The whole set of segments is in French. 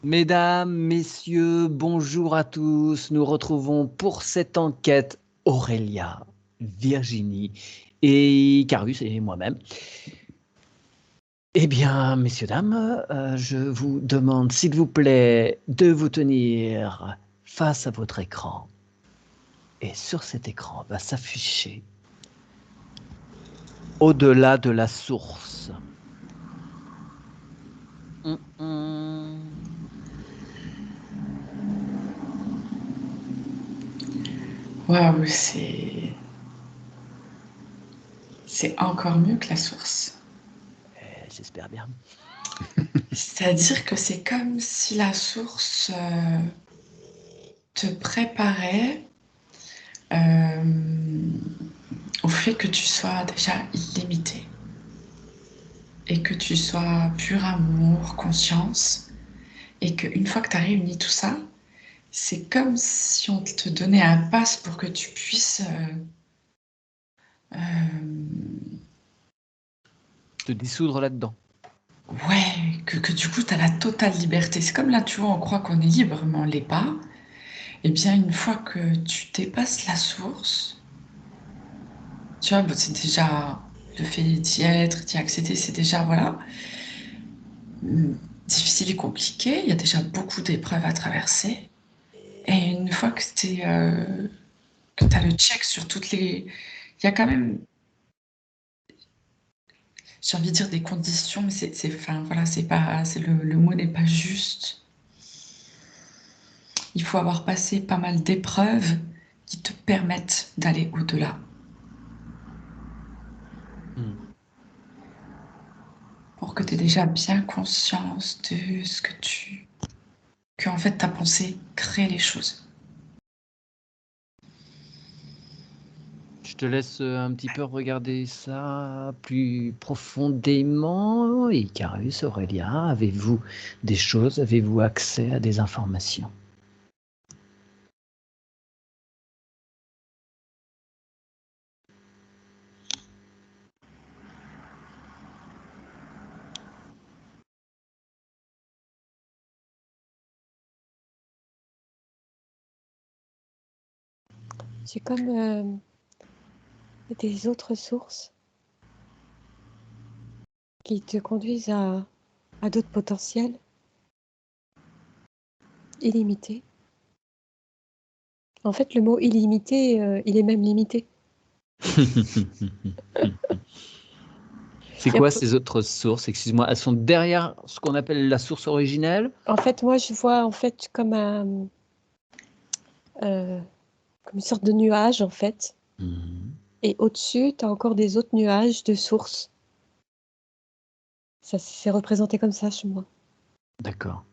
Mesdames, messieurs, bonjour à tous. Nous retrouvons pour cette enquête Aurélia, Virginie et Carus et moi-même. Eh bien, messieurs, dames, je vous demande, s'il vous plaît, de vous tenir face à votre écran. Et sur cet écran va s'afficher au-delà de la source. Waouh, c'est encore mieux que la source. J'espère bien. C'est-à-dire que c'est comme si la source te préparait au fait que tu sois déjà illimité et que tu sois pur amour, conscience, et qu'une fois que tu as réuni tout ça, c'est comme si on te donnait un pass pour que tu puisses Te dissoudre là-dedans. ouais, que du coup, tu as la totale liberté. C'est comme là, tu vois, on croit qu'on est libre, mais on ne l'est pas. Eh bien, une fois que tu dépasses la source, tu vois, c'est déjà le fait d'y être, d'y accéder, c'est déjà, voilà, difficile et compliqué. Il y a déjà beaucoup d'épreuves à traverser. Et une fois que tu as le check sur toutes les... Il y a quand même, j'ai envie de dire des conditions, mais enfin, voilà, c'est pas, le mot n'est pas juste. Il faut avoir passé pas mal d'épreuves qui te permettent d'aller au-delà. Pour que tu aies déjà bien conscience de ce que en fait ta pensée crée les choses. Je te laisse un petit peu regarder ça plus profondément. Icarus, Aurélia, avez-vous des choses, avez-vous accès à des informations? C'est comme des autres sources qui te conduisent à d'autres potentiels illimités. En fait, le mot illimité, il est même limité. C'est quoi ces autres sources? Excuse-moi, elles sont derrière ce qu'on appelle la source originelle? En fait, moi, je vois en fait comme comme une sorte de nuage, en fait. Et au-dessus, tu as encore des autres nuages de sources. Ça c'est représenté comme ça chez moi. D'accord.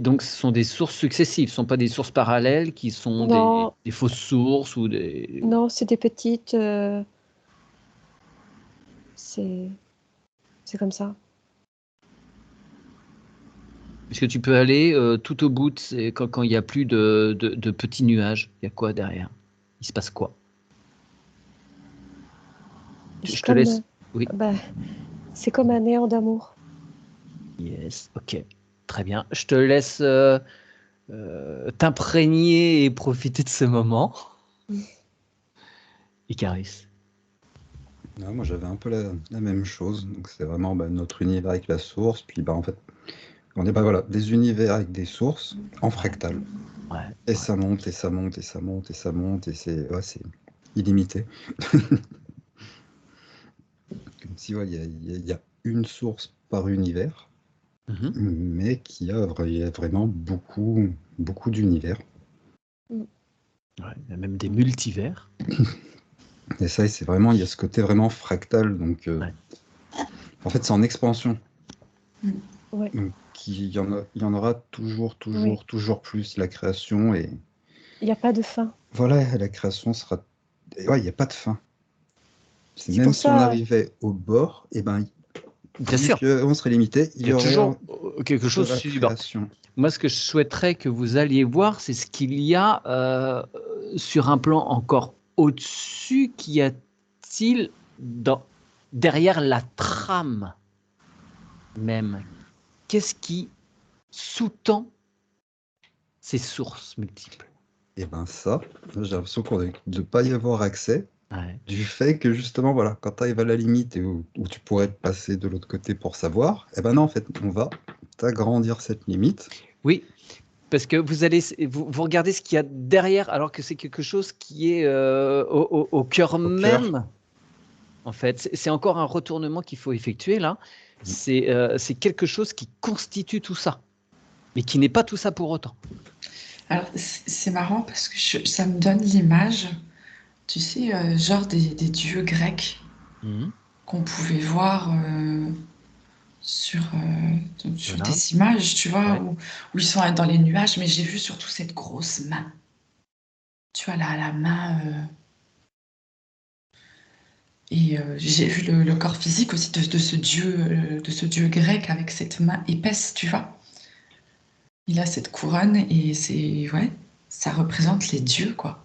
Donc, ce sont des sources successives, ce ne sont pas des sources parallèles qui sont des fausses sources ou des... Non, c'est des petites... c'est comme ça. Est-ce que tu peux aller tout au bout, quand il n'y a plus de petits nuages? Il y a quoi derrière? Il se passe quoi? Je te laisse. Oui. Bah, c'est comme un néant d'amour. Yes, ok. Très bien. Je te laisse t'imprégner et profiter de ce moment. Icarus. Non, moi j'avais un peu la même chose. Donc c'est vraiment notre univers avec la source. Puis en fait, on est voilà, des univers avec des sources en fractal. Ouais, et ça monte, et ça monte, et ça monte, et ça monte, et c'est illimité. Comme si il y a une source par univers, mais il y a vraiment beaucoup, beaucoup d'univers. Ouais, il y a même des multivers. Et ça, c'est vraiment, il y a ce côté vraiment fractal. Donc, en fait, c'est en expansion. Ouais. Donc, il y en aura toujours, toujours, toujours plus. La création et... Il n'y a pas de fin. Voilà, la création sera... Ouais, il n'y a pas de fin. Même si on arrivait au bord, et bien sûr, on serait limité, il y aurait toujours quelque chose de la création. Moi, ce que je souhaiterais que vous alliez voir, c'est ce qu'il y a sur un plan encore au-dessus. Qu'y a-t-il derrière la trame même? qu'est-ce qui sous-tend ces sources multiples? Et ben ça, j'ai l'impression qu'on ne de pas y avoir accès, Ouais. du fait que justement, voilà, quand tu arrives à la limite et où tu pourrais passer de l'autre côté pour savoir, et ben non, en fait, on va t'agrandir cette limite. Oui, parce que vous regardez ce qu'il y a derrière, alors que c'est quelque chose qui est au cœur Au cœur. même. En fait, c'est encore un retournement qu'il faut effectuer là. C'est quelque chose qui constitue tout ça, mais qui n'est pas tout ça pour autant. Alors, c'est marrant parce que ça me donne l'image, tu sais, genre des dieux grecs Mhm. qu'on pouvait voir sur Voilà. des images, tu vois, Ouais. où ils sont dans les nuages, mais j'ai vu surtout cette grosse main. Tu vois, là, la main. Et j'ai vu le corps physique aussi de ce dieu grec avec cette main épaisse, tu vois. Il a cette couronne et ouais, ça représente les dieux, quoi.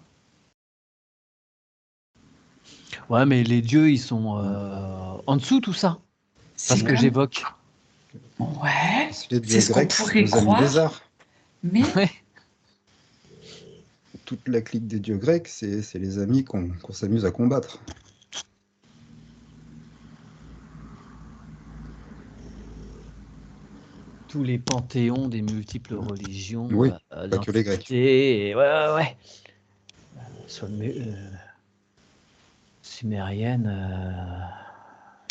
Ouais, mais les dieux, ils sont en dessous tout ça. Parce que comme... j'évoque. Ouais, Les dieux c'est ce qu'on grecs, c'est pourrait nos amis croire, des arts. mais Ouais. Toute la clique des dieux grecs, c'est les amis qu'on s'amuse à combattre. Tous les panthéons des multiples religions, Oui, pas que les Grecs. l'Antiquité, et ouais. Soit sumérienne,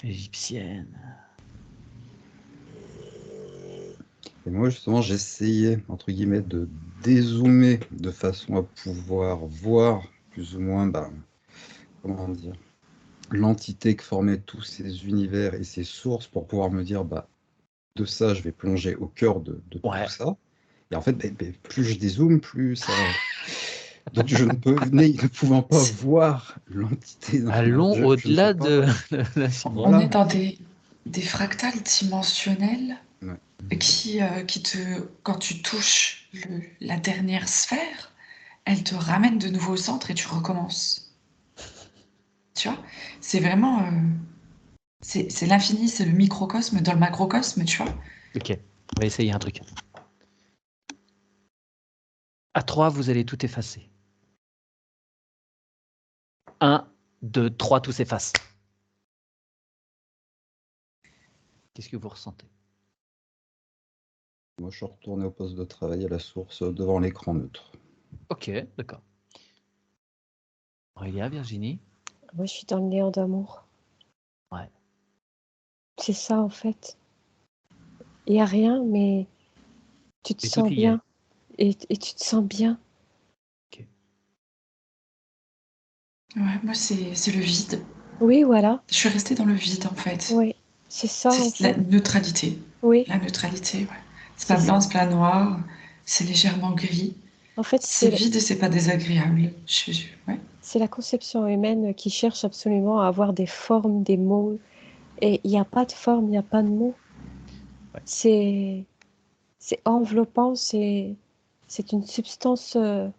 égyptienne. Et moi, justement, j'essayais, entre guillemets, de dézoomer de façon à pouvoir voir plus ou moins, comment dire, l'entité que formaient tous ces univers et ces sources pour pouvoir me dire, de ça, je vais plonger au cœur de Ouais. tout ça. Et en fait, plus je dézoome, plus ça... Donc je ne pouvant pas voir l'entité. Allons au-delà de la on est dans des fractales dimensionnelles Ouais. qui quand tu touches la dernière sphère, elle te ramène de nouveau au centre et tu recommences. Tu vois, c'est vraiment... c'est l'infini, c'est le microcosme dans le macrocosme, tu vois. Ok, on va essayer un truc. À 3, vous allez tout effacer. 1, 2, 3, tout s'efface. Qu'est-ce que vous ressentez? Moi, je suis retourné au poste de travail à la source devant l'écran neutre. Ok, d'accord. Aurélia, Virginie? Moi, je suis dans le néant d'amour. Ouais. C'est ça, en fait. Il n'y a rien, mais tu te Et sens tout y est. bien. Et tu te sens bien. Ok. Ouais, moi, c'est le vide. Oui, voilà. Je suis restée dans le vide, en fait. Oui, c'est ça, en C'est la fait. neutralité. Oui, La neutralité, ouais. C'est c'est pas blanc, ça. c'est pas noir, c'est légèrement gris. En fait, C'est vide et c'est pas désagréable. Ouais. c'est la conception humaine qui cherche absolument à avoir des formes, des mots. Et il n'y a pas de forme, il n'y a pas de mots. Ouais. C'est enveloppant, c'est une substance que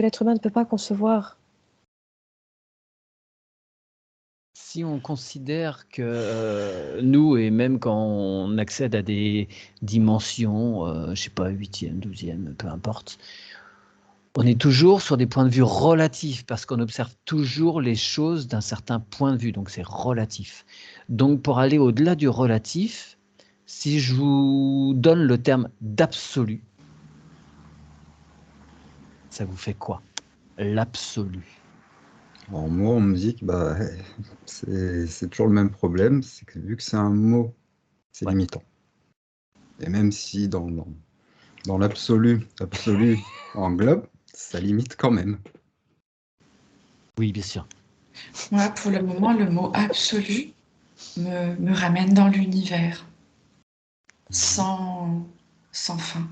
l'être humain ne peut pas concevoir. Si on considère que nous, et même quand on accède à des dimensions, je sais pas, 8e, 12e, peu importe, on est toujours sur des points de vue relatifs parce qu'on observe toujours les choses d'un certain point de vue, donc c'est relatif. Donc pour aller au-delà du relatif, si je vous donne le terme d'absolu, ça vous fait quoi? L'absolu. Alors moi, on me dit que c'est toujours le même problème, c'est que vu que c'est un mot, c'est Ouais. limitant. Et même si dans l'absolu, englobe, ça limite quand même. Oui, bien sûr. Moi, pour le moment, le mot absolu me ramène dans l'univers, sans fin.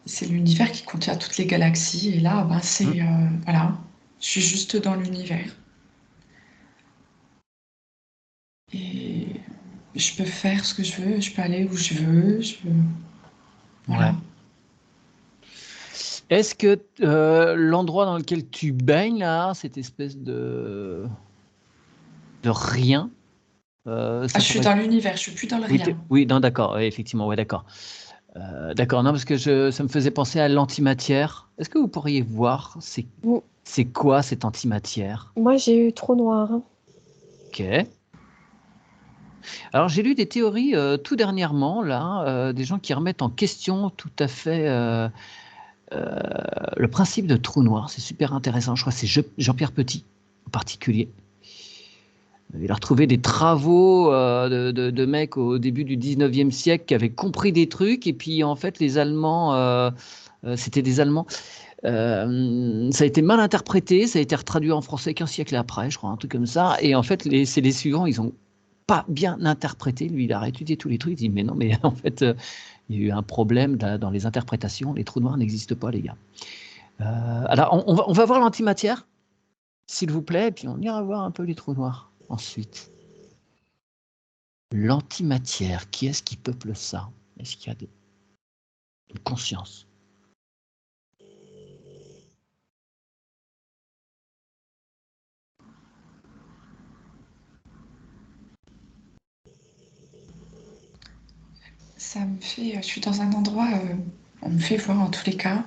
C'est l'univers qui contient toutes les galaxies, et là, voilà, je suis juste dans l'univers. Et je peux faire ce que je veux, je peux aller où je veux, voilà. Ouais. Est-ce que l'endroit dans lequel tu baignes, là, cette espèce de rien, Ah, ça je suis pourrait... dans l'univers, je suis plus dans le Oui, rien. oui, non, d'accord, ouais, effectivement, ouais, d'accord. D'accord, non, parce que ça me faisait penser à l'antimatière. Est-ce que vous pourriez voir Mm. c'est quoi cette antimatière? Moi, j'ai eu trou noir. Hein. Ok. Alors, j'ai lu des théories tout dernièrement, là, des gens qui remettent en question tout à fait le principe de trou noir. C'est super intéressant. Je crois que c'est Jean-Pierre Petit, en particulier. Il a retrouvé des travaux de mecs au début du 19e siècle qui avaient compris des trucs, et puis en fait, les Allemands, c'était des Allemands. Ça a été mal interprété, ça a été retraduit en français qu'un siècle après, je crois, un truc comme ça. Et en fait, c'est les suivants, ils ont pas bien interprété. Lui, il a réétudié tous les trucs. Il dit mais non, mais en fait, il y a eu un problème dans les interprétations. Les trous noirs n'existent pas, les gars. Alors, on va voir l'antimatière, s'il vous plaît, et puis on ira voir un peu les trous noirs ensuite. L'antimatière, qui est-ce qui peuple ça? Est-ce qu'il y a une conscience? Ça me fait, je suis dans un endroit, on me fait voir en tous les cas,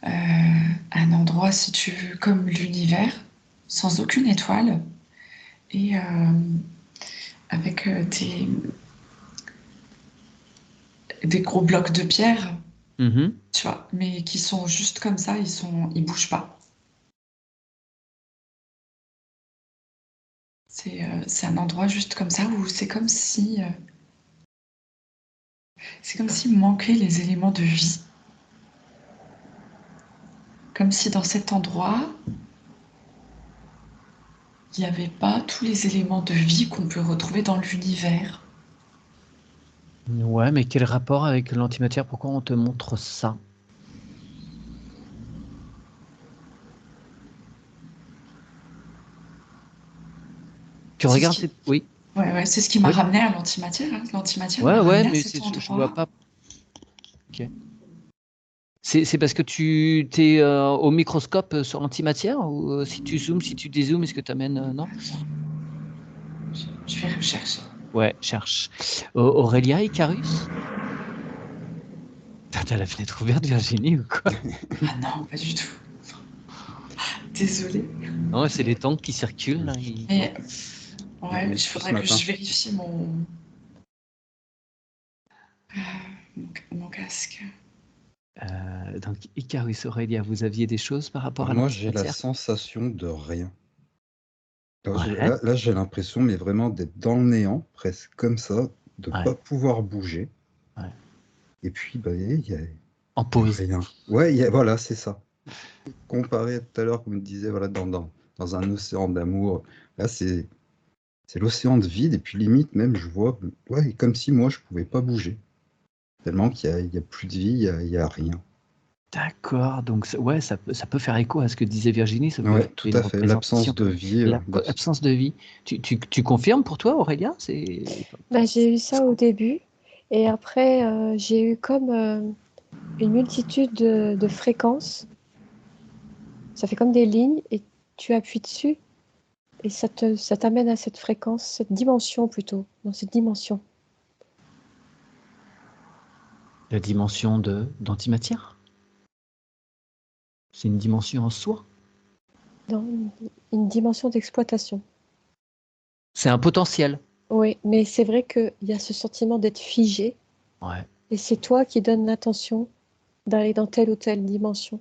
un endroit, si tu veux, comme l'univers, sans aucune étoile, et avec des gros blocs de pierre, tu vois, mais qui sont juste comme ça, ils bougent pas. C'est un endroit juste comme ça où c'est comme si manquait les éléments de vie. Comme si dans cet endroit, il n'y avait pas tous les éléments de vie qu'on peut retrouver dans l'univers. Ouais, mais quel rapport avec l'antimatière? Pourquoi on te montre ça? Tu regardes cette... Oui. Ouais, c'est ce qui m'a Oui. ramené à l'antimatière. Hein. L'antimatière m'a Ouais, ramené à mais cet je vois endroit. pas. Ok. C'est parce que tu es au microscope sur l'antimatière, ou si tu zoomes, si tu dézoomes, est-ce que tu amènes... non? Je vais rechercher. Ouais, cherche. Aurélia, Icarus? T'as la fenêtre ouverte, Virginie, ou quoi? Ah non, pas du tout. Désolée. Non, c'est les tanks qui circulent, là. Mais ouais, Mais il depuis ce faudrait que matin. je vérifie mon casque. Donc, Icarus, Aurélia, vous aviez des choses par rapport à Moi, j'ai la l'antimatière? sensation de rien. Ouais, Là, j'ai l'impression, mais vraiment d'être dans le néant, presque comme ça, de ne ouais, pas pouvoir bouger. ouais. Et puis, bah, En y a pause. rien. Ouais, voilà, c'est ça. Comparé à tout à l'heure, comme je disais, voilà, dans un océan d'amour, là, c'est l'océan de vide. Et puis, limite, même, je vois, ouais, comme si moi, je pouvais pas bouger. Tellement il y a plus de vie, il y a rien. D'accord, donc ouais, ça peut faire écho à ce que disait Virginie, ça peut Ouais, être tout une à fait. représentation. L'absence de vie. L'absence de vie. Tu confirmes pour toi, Aurélia? Bah, j'ai eu ça au début. Et après, j'ai eu comme une multitude de fréquences. Ça fait comme des lignes et tu appuies dessus et ça t'amène à cette fréquence, cette dimension plutôt, dans cette dimension. La dimension d'antimatière? C'est une dimension en soi? Dans une dimension d'exploitation. C'est un potentiel. Oui, mais c'est vrai qu'il y a ce sentiment d'être figé Ouais. et c'est toi qui donnes l'intention d'aller dans telle ou telle dimension.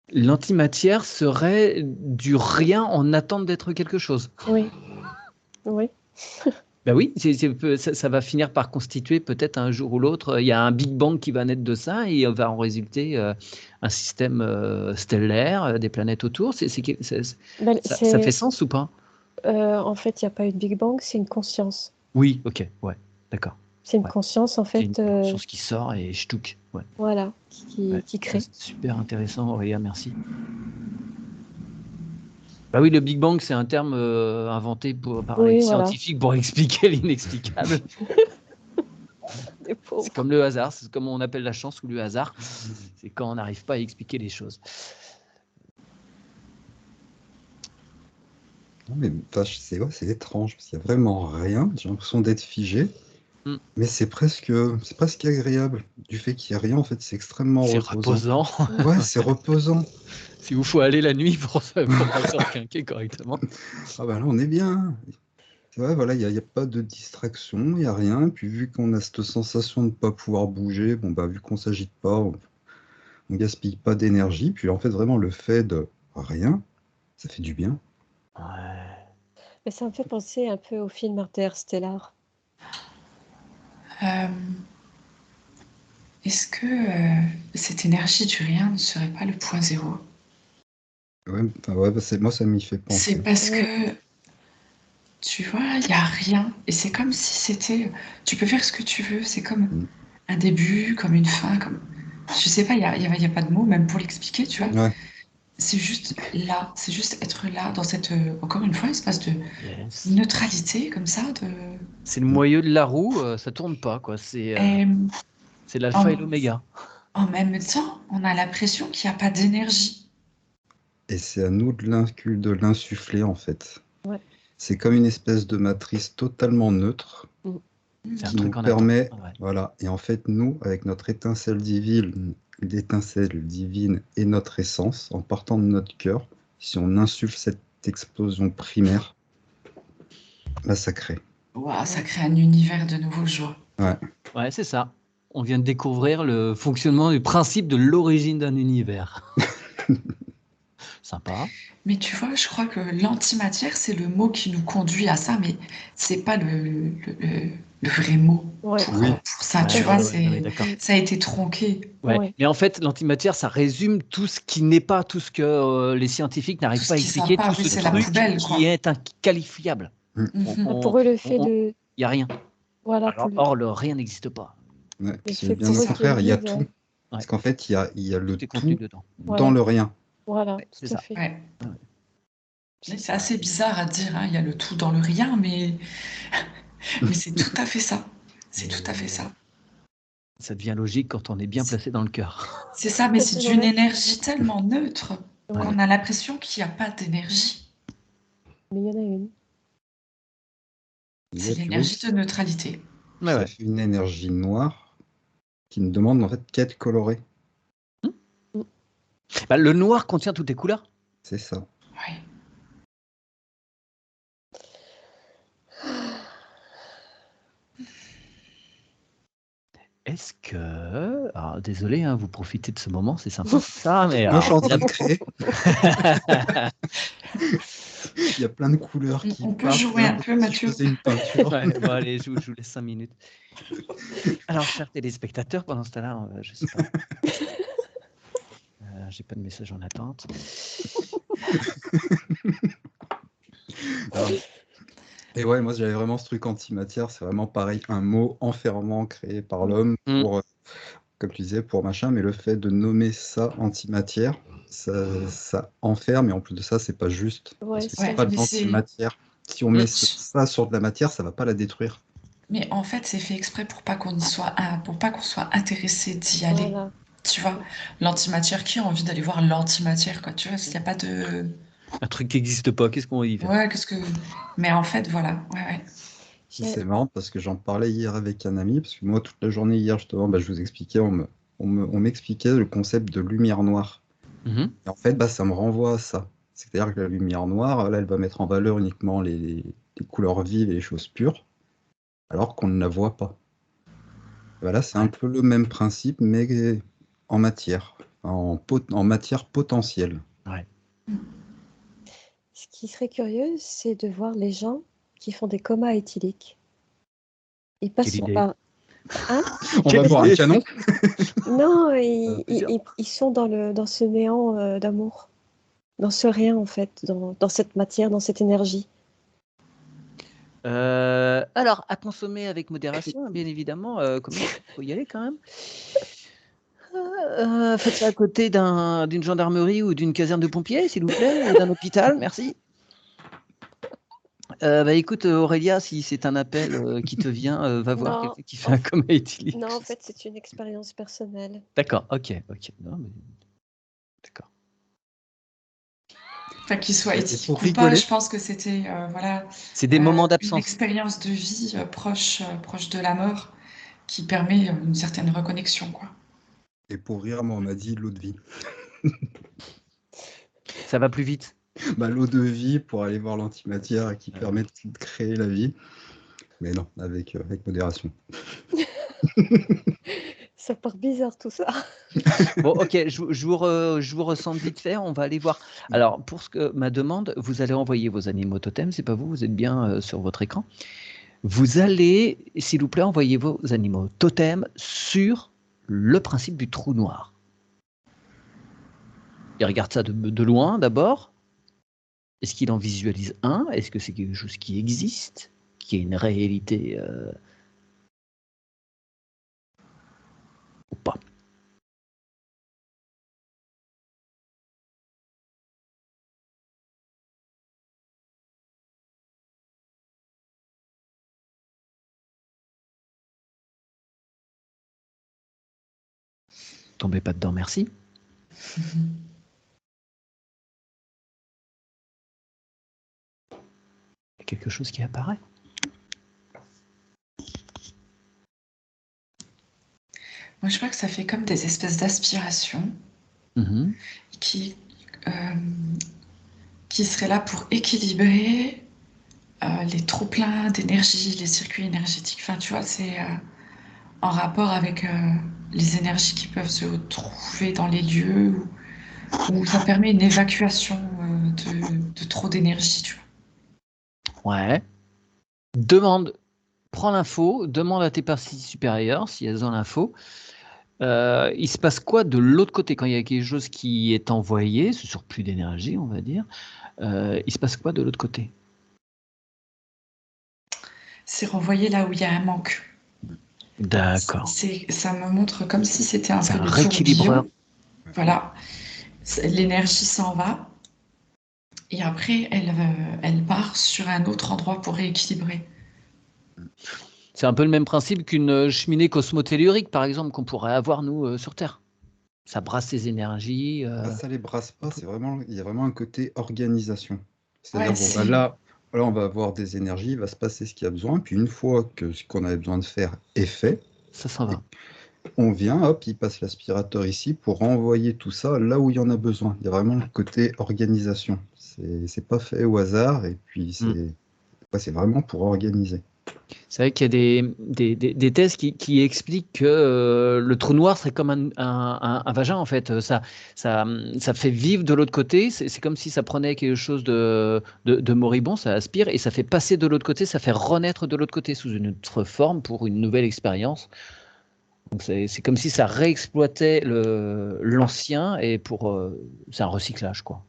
L'antimatière serait du rien en attente d'être quelque chose. Oui, oui. Ben oui, ça va finir par constituer peut-être un jour ou l'autre, il y a un Big Bang qui va naître de ça et va en résulter un système stellaire, des planètes autour. Ça fait sens ou pas? En fait, il n'y a pas eu de Big Bang, c'est une conscience. Oui, ok, ouais, d'accord. C'est une Ouais. conscience, en Il y a fait, une conscience qui sort et ch'touk. Ouais. voilà, Ouais. qui crée. C'est super intéressant, Aurélia, merci. Bah oui, le Big Bang, c'est un terme inventé par les Oui, voilà. scientifiques pour expliquer l'inexplicable. Les pauvres. C'est comme le hasard, c'est comme on appelle la chance ou le hasard. C'est quand on n'arrive pas à expliquer les choses. Non, mais c'est étrange, parce qu'il n'y a vraiment rien. J'ai l'impression d'être figé. Mm. Mais c'est presque agréable. Du fait qu'il n'y a rien, en fait, c'est extrêmement C'est reposant. reposant. Ouais, c'est reposant. S'il vous faut aller la nuit pour se requinquer correctement. Ah bah là, on est bien. C'est vrai, voilà, il y a pas de distraction, il n'y a rien. Puis vu qu'on a cette sensation de ne pas pouvoir bouger, bon bah vu qu'on s'agite pas, on gaspille pas d'énergie. Puis en fait, vraiment, le fait de rien, ça fait du bien. Ouais. Mais ça me fait penser un peu au film Interstellar. Euh, Est-ce que cette énergie du rien ne serait pas le point zéro? Ouais, ouais, bah, moi, ça m'y fait C'est penser. parce Oui. que, tu vois, il n'y a rien. Et c'est comme si c'était... Tu peux faire ce que tu veux. C'est comme Mm. un début, comme une fin, comme... Je sais pas, y a pas de mots, même pour l'expliquer, tu vois. Ouais, C'est juste là. C'est juste être là, dans cette... encore une fois, espace de Yes. neutralité, comme ça, de... C'est le moyeu de la roue, ça tourne pas, quoi. C'est l'alpha et en, l'oméga. en même temps, on a l'impression qu'il n'y a pas d'énergie. et c'est à nous de l'insuffler, en fait. Ouais. C'est comme une espèce de matrice totalement neutre C'est un qui nous truc en permet, attente. Ouais. voilà, et en fait, nous, avec notre l'étincelle divine et notre essence, en partant de notre cœur, si on insuffle cette explosion primaire, là, ça crée. Ouah, ça crée un univers de nouveaux joie. Ouais, Ouais, c'est ça. On vient de découvrir le fonctionnement du principe de l'origine d'un univers. Sympa. Mais tu vois, je crois que l'antimatière, c'est le mot qui nous conduit à ça, mais c'est pas le vrai mot Ouais. oui, pour ça, Ouais, tu ouais, vois, ouais, non, mais d'accord. ça a été tronqué. Ouais. Ouais. Mais en fait, l'antimatière, ça résume tout ce qui n'est pas, tout ce que les scientifiques n'arrivent Tout pas ce à qui expliquer, sort pas, tout oui, ce c'est la truc poubelle, qui quoi. est inqualifiable. Mhm. Pour eux, le fait Il n'y a rien. voilà, pour Or, le rien n'existe pas. ouais. le Puis fait bien pour au eux ça. qu'ils contraire, il y a disent, tout. Ouais. Parce qu'en fait, il y a le Tout est contenu tout dedans. voilà. dans le rien. voilà, Ouais, c'est tout à ça. fait. Ouais. Ouais. Mais c'est assez bizarre à dire, hein, il y a le tout dans le rien, mais c'est tout à fait ça. C'est tout à fait ça. Ça devient logique quand on est bien placé dans le cœur. C'est ça, mais c'est C'est d'une vrai. énergie tellement neutre Ouais. qu'on a l'impression qu'il n'y a pas d'énergie. Mais il y en a une. Et C'est là, puis oui, l'énergie de neutralité. Ouais, ça ouais. fait une énergie noire qui ne demande en fait qu'à être colorée. Bah, le noir contient toutes les couleurs. C'est ça. Ouais. Est-ce que... Alors, désolé, hein, vous profitez de ce moment, c'est sympa ça, mais... Moi, je suis en alors, train de créer. Il y a plein de couleurs qui On peut partent. jouer Là, un peu, si je Mathieu? faisais une peinture. Ouais, bon, allez, je vous laisse 5 minutes. Alors, chers téléspectateurs, pendant ce temps-là, je sais pas. J'ai pas de message en attente. Alors, et ouais, moi j'avais vraiment ce truc antimatière, c'est vraiment pareil, un mot enfermant créé par l'homme pour, comme tu disais, pour machin, mais le fait de nommer ça antimatière, ça enferme, et en plus de ça, c'est pas juste, Ouais, parce que c'est Ouais, pas de mais l'antimatière. Si on met Mm. ça sur de la matière, ça va pas la détruire. mais en fait, c'est fait exprès pour pas qu'on y soit, pour pas qu'on soit intéressé d'y aller. Voilà. Tu vois, l'antimatière, qui a envie d'aller voir l'antimatière, quoi? Tu vois, s'il n'y a pas de... Un truc qui n'existe pas, qu'est-ce qu'on va y faire? Ouais, qu'est-ce que... Mais en fait, voilà. Ouais, ouais. C'est marrant parce que j'en parlais hier avec un ami, parce que moi, toute la journée hier, justement, bah, je vous expliquais, on m'expliquait le concept de lumière noire. Mhm. Et en fait, bah, ça me renvoie à ça. C'est-à-dire que la lumière noire, là, elle va mettre en valeur uniquement les couleurs vives et les choses pures, alors qu'on ne la voit pas. Voilà, c'est un peu le même principe, mais en matière, en matière potentielle. Ouais. Ce qui serait curieux, c'est de voir les gens qui font des comas éthyliques. Ils passent Quelle idée. par... Hein? On va boire un canon. Non, plaisir. ils sont dans ce néant d'amour, dans ce rien en fait, dans cette matière, dans cette énergie. Alors, à consommer avec modération, hein, bien évidemment, comme il faut y aller quand même. Faites ça à côté d'une gendarmerie ou d'une caserne de pompiers, s'il vous plaît, ou d'un hôpital, merci. Écoute, Aurélia, si c'est un appel qui te vient, va voir Non, quelqu'un qui fait un coma éthylique. non, en fait, c'est une expérience personnelle. D'accord, ok. Non, mais... D'accord. Enfin, qu'il soit Et éthylique pour ou pas, rigoler, je pense que c'était voilà, C'est des moments une d'absence. expérience de vie proche de la mort qui permet une certaine reconnexion, quoi. et pour rire, moi, on m'a dit l'eau de vie. Ça va plus vite. L'eau de vie pour aller voir l'antimatière qui permet de créer la vie. Mais non, avec modération. Ça part bizarre tout ça. Bon, ok, je vous ressens vite fait. On va aller voir. Alors, pour ce que ma demande, vous allez envoyer vos animaux totems. C'est pas vous, vous êtes bien sur votre écran. Vous allez, s'il vous plaît, envoyer vos animaux totems sur le principe du trou noir. Il regarde ça de loin d'abord. Est-ce qu'il en visualise un? Est-ce que c'est quelque chose qui existe, qui est une réalité ou pas? Tombez pas dedans, merci. Il y a quelque chose qui apparaît. Moi, je crois que ça fait comme des espèces d'aspirations Mhm. qui, euh, qui seraient là pour équilibrer les trop-pleins d'énergie, les circuits énergétiques. Enfin, tu vois, c'est en rapport avec les énergies qui peuvent se trouver dans les lieux où ça permet une évacuation de trop d'énergie, tu vois. Ouais. Prends l'info, demande à tes parties supérieures si elles ont l'info. Il se passe quoi de l'autre côté quand il y a quelque chose qui est envoyé, ce surplus d'énergie, on va dire. Il se passe quoi de l'autre côté? C'est renvoyé là où il y a un manque. D'accord. Ça me montre comme si c'était un C'est peu un le rééquilibreur. tourbillon. Voilà. L'énergie s'en va et après elle part sur un autre endroit pour rééquilibrer. C'est un peu le même principe qu'une cheminée cosmotellurique, par exemple, qu'on pourrait avoir, nous, sur Terre. Ça brasse les énergies. Ça les brasse pas, il y a vraiment un côté organisation. C'est-à-dire, Ouais, là, on va avoir des énergies, il va se passer ce qu'il y a besoin, puis une fois que ce qu'on avait besoin de faire est fait, Ça s'en va. on vient, hop, il passe l'aspirateur ici pour renvoyer tout ça là où il y en a besoin. Il y a vraiment le côté organisation. C'est pas fait au hasard, et puis c'est vraiment pour organiser. C'est vrai qu'il y a des thèses qui expliquent que le trou noir serait comme un vagin, en fait. Ça fait vivre de l'autre côté. C'est comme si ça prenait quelque chose de moribond, ça aspire, et ça fait passer de l'autre côté, ça fait renaître de l'autre côté sous une autre forme pour une nouvelle expérience. Donc c'est comme si ça réexploitait l'ancien, et c'est un recyclage, quoi.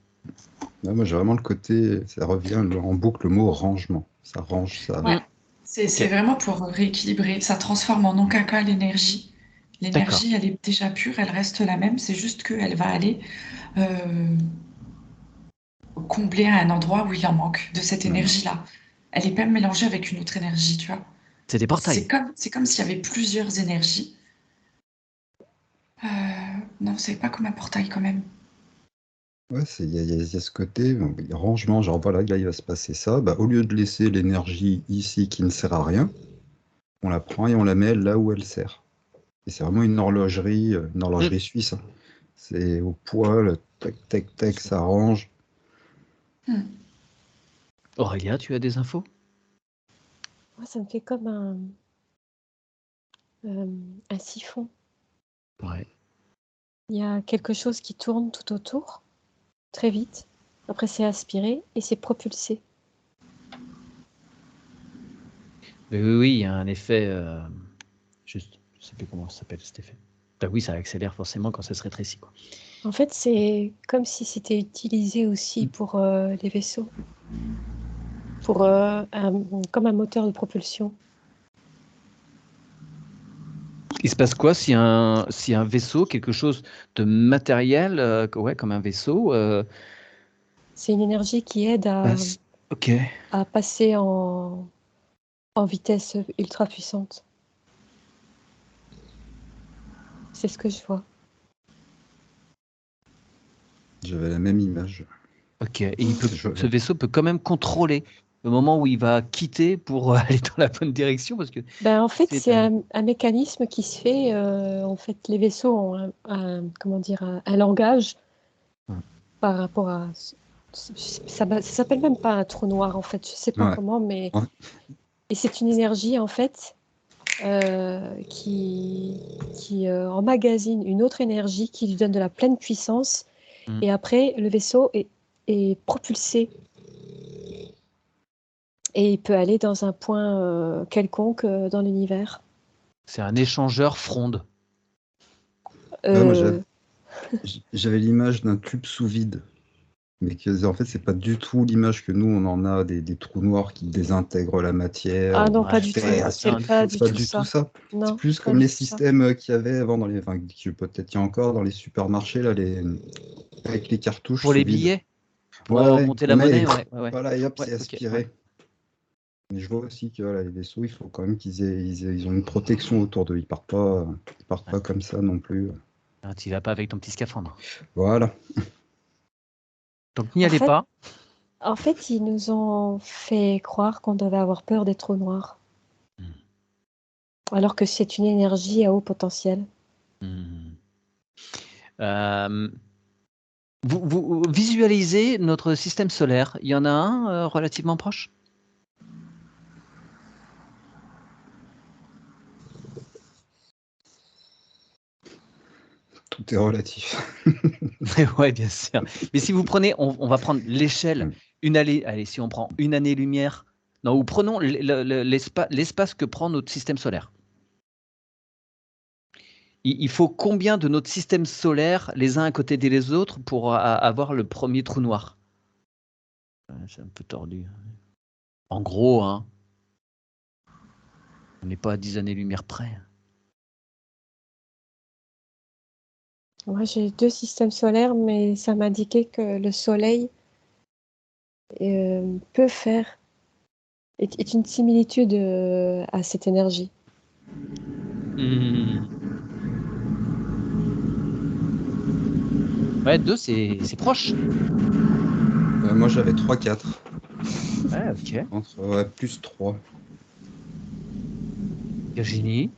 Là, moi, j'ai vraiment le côté, ça revient en boucle le mot rangement. Ça range ça. ouais. C'est Ok. vraiment pour rééquilibrer. Ça transforme en aucun cas l'énergie. D'accord. L'énergie, elle est déjà pure, elle reste la même. C'est juste qu'elle va aller euh, combler à un endroit où il en manque de cette Voilà. énergie-là. Elle est pas mélangée avec une autre énergie, tu vois. C'est des portails. C'est comme s'il y avait plusieurs énergies. Non, c'est pas comme un portail quand même. Ouais, il y a ce côté, rangement, genre voilà, là il va se passer ça. Au lieu de laisser l'énergie ici qui ne sert à rien, on la prend et on la met là où elle sert. Et c'est vraiment une horlogerie suisse, hein. C'est au poil, tac, tac, tac, ça range. Hmm. Aurélia, tu as des infos? Moi, ça me fait comme un siphon. Ouais. Il y a quelque chose qui tourne tout autour, très vite. Après, c'est aspiré et c'est propulsé. Mais oui, il y a un effet. Juste, je ne sais plus comment ça s'appelle cet effet. Oui, ça accélère forcément quand ça se rétrécit, quoi. En fait, c'est comme si c'était utilisé aussi pour les vaisseaux, pour comme un moteur de propulsion. Il se passe quoi si un vaisseau, quelque chose de matériel, ouais, comme un vaisseau, C'est une énergie qui aide à passe Ok. à passer en vitesse ultra puissante. C'est ce que je vois. J'avais la même image. Ok. Et il peut, Je- ce vaisseau peut quand même contrôler le moment où il va quitter pour aller dans la bonne direction parce que Ben, en fait, c'est c'est un mécanisme qui se fait. En fait, les vaisseaux ont comment dire, un langage Ouais. par rapport à. Ça s'appelle même pas un trou noir, en fait. Je sais pas Ouais. comment, mais. Ouais. Et c'est une énergie, en fait, qui emmagasine une autre énergie qui lui donne de la pleine puissance. Mm. Et après, le vaisseau est propulsé et il peut aller dans un point quelconque dans l'univers. C'est un échangeur fronde. Ouais, moi, Euh, j'avais l'image d'un tube sous vide. Mais en fait, c'est pas du tout l'image que nous, on en a des trous noirs qui désintègrent la matière, Ah non, ou pas Ouais. du qui tout. créent Ouais. C'est Non, du pas tout. C'est du pas tout du tout ça. ça. C'est Non, plus pas comme du les tout ça. systèmes qu'il y avait avant enfin, qui peut-être il y a encore dans les supermarchés, là, avec les cartouches Pour les sous vide. billets, pour Ouais, ouais, monter on la met, monnaie, ouais. voilà, et hop, Ouais, c'est ok, ouais. aspiré. Mais je vois aussi que voilà, les vaisseaux, il faut quand même ils ont une protection autour d'eux. Ils partent Ouais. pas comme ça non plus. Ah, tu vas pas avec ton petit scaphandre. Voilà. Donc n'y En allez fait, pas. en fait, ils nous ont fait croire qu'on devait avoir peur des trous noirs, Hmm. alors que c'est une énergie à haut potentiel. Hmm. Euh, vous visualisez notre système solaire. Il y en a un relativement proche. Tout est relatif. Ouais, bien sûr. Mais si vous prenez, on va prendre l'échelle, une année, allez, si on prend une année-lumière, non, ou prenons l'espace que prend notre système solaire. Il faut combien de notre système solaire, les uns à côté des autres, pour avoir le premier trou noir? C'est un peu tordu. En gros, hein, on n'est pas à 10 années-lumière près. Moi, j'ai 2 systèmes solaires, mais ça m'indiquait que le Soleil peut faire est une similitude à cette énergie. Hmm. Ouais, 2, c'est proche. Moi, j'avais 3-4. Ouais, ok. Entre plus 3. Virginie,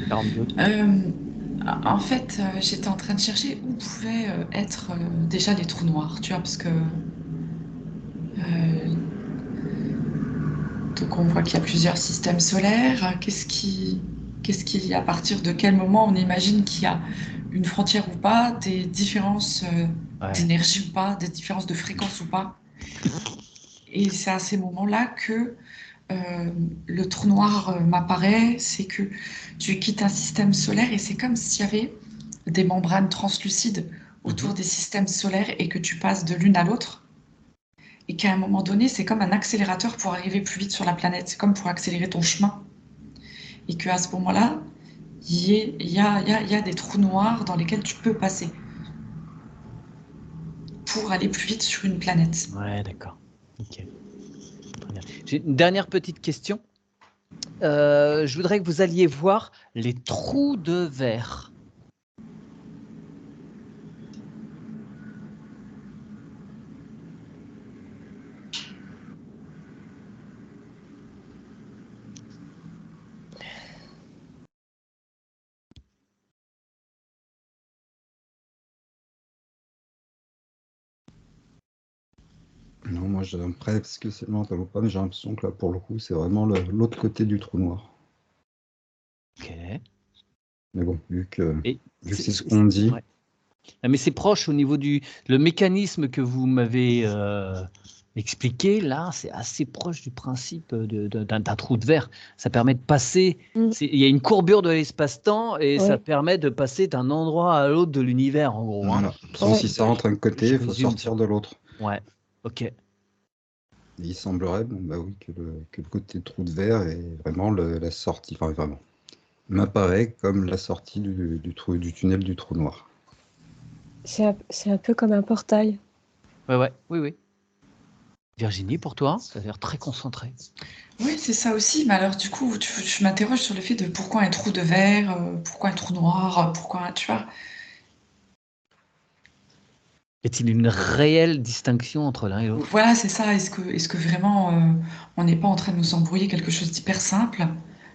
42. En fait, j'étais en train de chercher où pouvaient être déjà les trous noirs, tu vois, parce que donc on voit qu'il y a plusieurs systèmes solaires. Qu'est-ce qu'il y a, à partir de quel moment on imagine qu'il y a une frontière ou pas, des différences Ouais. d'énergie ou pas, des différences de fréquence ou pas. Et c'est à ces moments-là que euh, le trou noir m'apparaît, c'est que tu quittes un système solaire et c'est comme s'il y avait des membranes translucides autour Mhm. des systèmes solaires et que tu passes de l'une à l'autre. Et qu'à un moment donné, c'est comme un accélérateur pour arriver plus vite sur la planète. C'est comme pour accélérer ton chemin. Et qu'à ce moment-là, il y a des trous noirs dans lesquels tu peux passer pour aller plus vite sur une planète. Ouais, d'accord. Ok. Très bien. J'ai une dernière petite question. Je voudrais que vous alliez voir les trous de verre. Non, moi, presque seulement pas, mais j'ai l'impression que là, pour le coup, c'est vraiment l'autre côté du trou noir. Ok. Mais bon, Et vu que c'est ce qu'on dit, ouais. Ah, mais c'est proche au niveau du le mécanisme que vous m'avez expliqué. Là, c'est assez proche du principe d'un trou de verre. Ça permet de passer. Mm. Il y a une courbure de l'espace-temps et ça Ouais, permet de passer d'un endroit à l'autre de l'univers, en gros. Hein. voilà. Sauf si ouais. ça rentre d'un côté, Je il faut résume. sortir de l'autre. Ouais. Ok. Et il semblerait, bon, bah oui, que le côté trou de verre est vraiment la sortie, enfin vraiment, m'apparaît comme la sortie du tunnel du trou noir. C'est un peu comme un portail. Ouais, ouais. Oui, oui. Virginie, pour toi, ça a l'air très concentré. Oui, c'est ça aussi. Mais alors, du coup, je m'interroge sur le fait de pourquoi un trou de verre, pourquoi un trou noir, pourquoi, tu vois. Y a-t-il une réelle distinction entre l'un et l'autre? Voilà, c'est ça. Est-ce que vraiment on n'est pas en train de nous embrouiller quelque chose d'hyper simple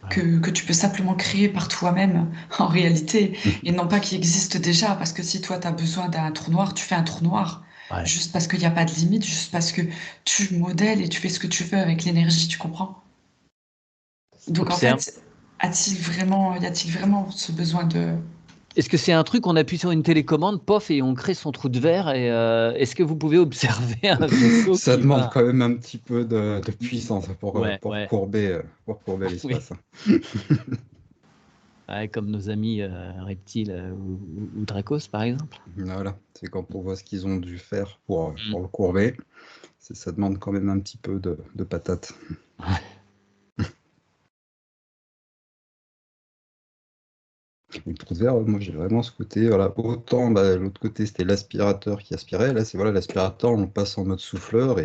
Ouais. que tu peux simplement créer par toi-même en réalité et non pas qui existe déjà? Parce que si toi tu as besoin d'un trou noir, tu fais un trou noir Ouais. juste parce qu'il n'y a pas de limite, juste parce que tu modèles et tu fais ce que tu veux avec l'énergie, tu comprends? Donc en Observe. fait, y a-t-il vraiment ce besoin de... Est-ce que c'est un truc, on appuie sur une télécommande, pof, et on crée son trou de verre et est-ce que vous pouvez observer un vaisseau Ça qui demande va... quand même un petit peu de puissance Ouais, ouais, pour courber oui. l'espace. Ouais, comme nos amis reptiles ou Dracos, par exemple. Voilà, c'est quand on voit ce qu'ils ont dû faire pour Mm. le courber, ça demande quand même un petit peu de patate. Le trou de verre, moi j'ai vraiment ce côté, voilà, autant l'autre côté c'était l'aspirateur qui aspirait, là c'est voilà, l'aspirateur, on passe en mode souffleur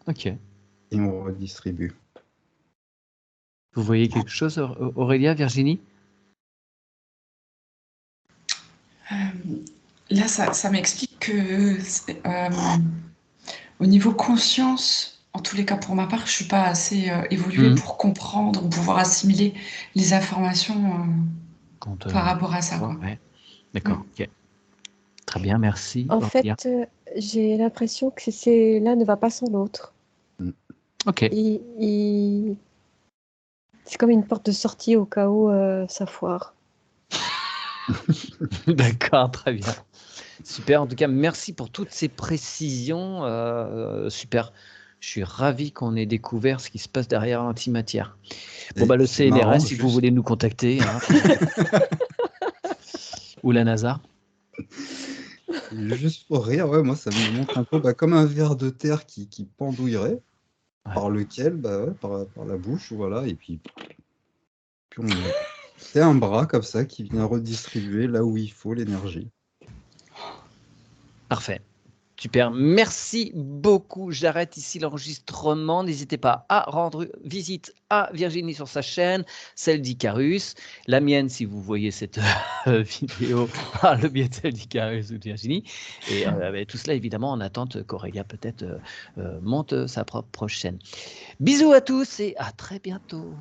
Ok. et on redistribue. Vous voyez quelque chose, Aurélia, Virginie? Euh, Là, ça m'explique que au niveau conscience, en tous les cas pour ma part, je suis pas assez évoluée Mm. pour comprendre ou pouvoir assimiler les informations Quand, par rapport à ça, quoi. ouais. D'accord, Mm. ok. Très bien, merci, En Aurélia. fait, j'ai l'impression que c'est l'un ne va pas sans l'autre. Ok, Il- C'est comme une porte de sortie au cas où ça foire. d'accord, très bien. Super, en tout cas, merci pour toutes ces précisions. Super. Je suis ravi qu'on ait découvert ce qui se passe derrière l'antimatière. Bon, Et le c'est marrant, CNRS, si vous voulez nous contacter, hein, ou la NASA. juste pour rire, ouais, moi ça me montre un peu comme un ver de terre qui pendouillerait, Ouais. par lequel, ouais, par la bouche, voilà, et puis c'est un bras comme ça qui vient redistribuer là où il faut l'énergie. Parfait. Super, merci beaucoup. J'arrête ici l'enregistrement. N'hésitez pas à rendre visite à Virginie sur sa chaîne, celle d'Icarus, la mienne si vous voyez cette vidéo par le biais de celle d'Icarus ou de Virginie. Et tout cela évidemment en attente qu'Aurélia peut-être monte sa propre chaîne. Bisous à tous et à très bientôt.